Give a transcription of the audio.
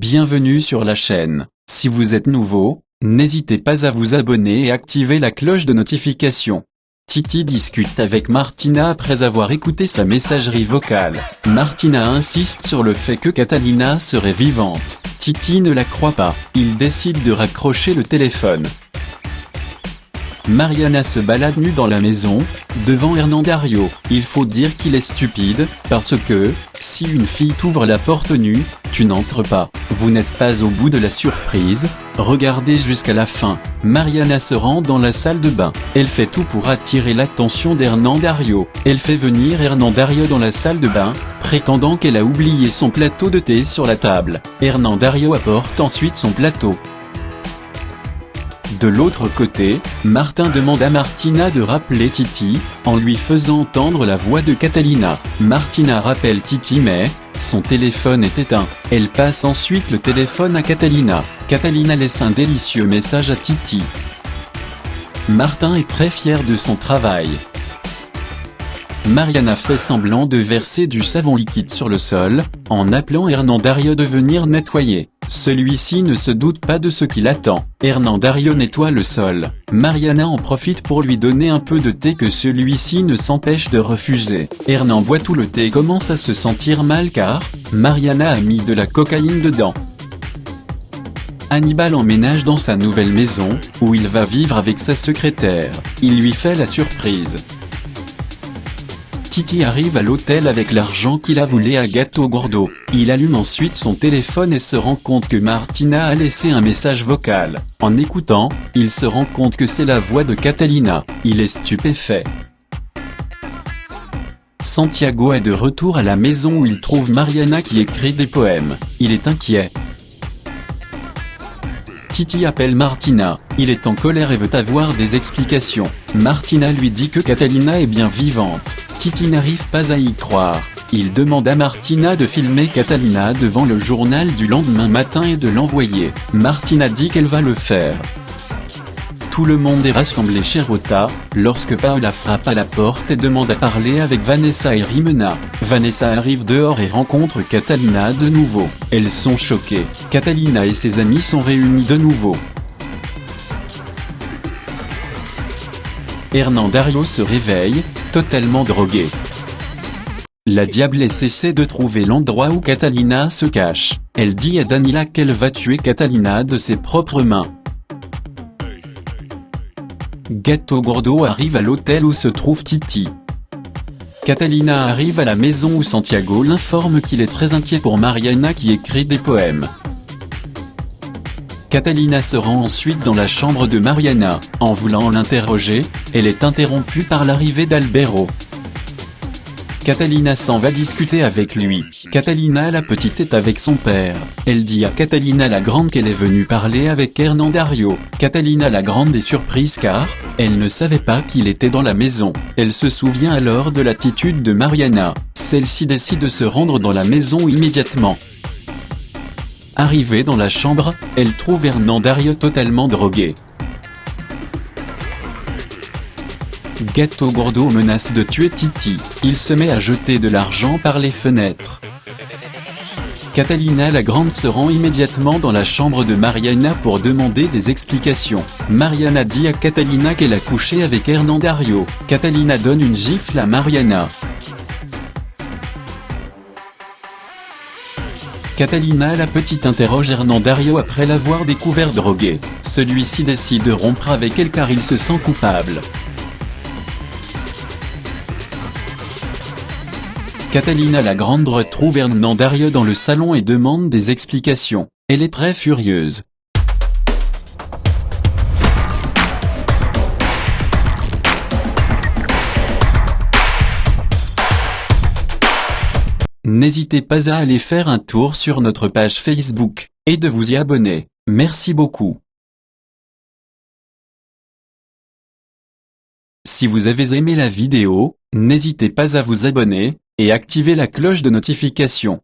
Bienvenue sur la chaîne. Si vous êtes nouveau, n'hésitez pas à vous abonner et activer la cloche de notification. Titi discute avec Martina après avoir écouté sa messagerie vocale. Martina insiste sur le fait que Catalina serait vivante. Titi ne la croit pas. Il décide de raccrocher le téléphone. Mariana se balade nue dans la maison, devant Hernandario. Il faut dire qu'il est stupide, parce que, si une fille t'ouvre la porte nue, tu n'entres pas. Vous n'êtes pas au bout de la surprise, regardez jusqu'à la fin. Mariana se rend dans la salle de bain. Elle fait tout pour attirer l'attention d'Hernandario. Elle fait venir Hernandario dans la salle de bain, prétendant qu'elle a oublié son plateau de thé sur la table. Hernandario apporte ensuite son plateau. De l'autre côté, Martin demande à Martina de rappeler Titi, en lui faisant entendre la voix de Catalina. Martina rappelle Titi mais, son téléphone est éteint. Elle passe ensuite le téléphone à Catalina. Catalina laisse un délicieux message à Titi. Martin est très fier de son travail. Mariana fait semblant de verser du savon liquide sur le sol, en appelant Hernandario de venir nettoyer. Celui-ci ne se doute pas de ce qu'il attend. Hernandario nettoie le sol. Mariana en profite pour lui donner un peu de thé que celui-ci ne s'empêche de refuser. Hernan boit tout le thé et commence à se sentir mal car Mariana a mis de la cocaïne dedans. Hannibal emménage dans sa nouvelle maison, où il va vivre avec sa secrétaire. Il lui fait la surprise. Titi arrive à l'hôtel avec l'argent qu'il a volé à Gattogordo. Il allume ensuite son téléphone et se rend compte que Martina a laissé un message vocal. En écoutant, il se rend compte que c'est la voix de Catalina. Il est stupéfait. Santiago est de retour à la maison où il trouve Mariana qui écrit des poèmes. Il est inquiet. Titi appelle Martina. Il est en colère et veut avoir des explications. Martina lui dit que Catalina est bien vivante. Titi n'arrive pas à y croire. Il demande à Martina de filmer Catalina devant le journal du lendemain matin et de l'envoyer. Martina dit qu'elle va le faire. Tout le monde est rassemblé chez Rota, lorsque Paola frappe à la porte et demande à parler avec Vanessa et Rimena. Vanessa arrive dehors et rencontre Catalina de nouveau. Elles sont choquées. Catalina et ses amis sont réunis de nouveau. Hernandario se réveille, totalement drogué. La diablesse essaie de trouver l'endroit où Catalina se cache. Elle dit à Danila qu'elle va tuer Catalina de ses propres mains. Gattogordo arrive à l'hôtel où se trouve Titi. Catalina arrive à la maison où Santiago l'informe qu'il est très inquiet pour Mariana qui écrit des poèmes. Catalina se rend ensuite dans la chambre de Mariana. En voulant l'interroger, elle est interrompue par l'arrivée d'Albero. Catalina s'en va discuter avec lui. Catalina la petite est avec son père. Elle dit à Catalina la grande qu'elle est venue parler avec Hernandario. Catalina la grande est surprise car elle ne savait pas qu'il était dans la maison. Elle se souvient alors de l'attitude de Mariana. Celle-ci décide de se rendre dans la maison immédiatement. Arrivée dans la chambre, elle trouve Hernandario totalement drogué. Gattogordo menace de tuer Titi. Il se met à jeter de l'argent par les fenêtres. Catalina la grande se rend immédiatement dans la chambre de Mariana pour demander des explications. Mariana dit à Catalina qu'elle a couché avec Hernandario. Catalina donne une gifle à Mariana. Catalina la petite interroge Hernandario après l'avoir découvert drogué. Celui-ci décide de rompre avec elle car il se sent coupable. Catalina la grande retrouve Hernandario dans le salon et demande des explications. Elle est très furieuse. N'hésitez pas à aller faire un tour sur notre page Facebook, et de vous y abonner. Merci beaucoup. Si vous avez aimé la vidéo, n'hésitez pas à vous abonner, et activer la cloche de notification.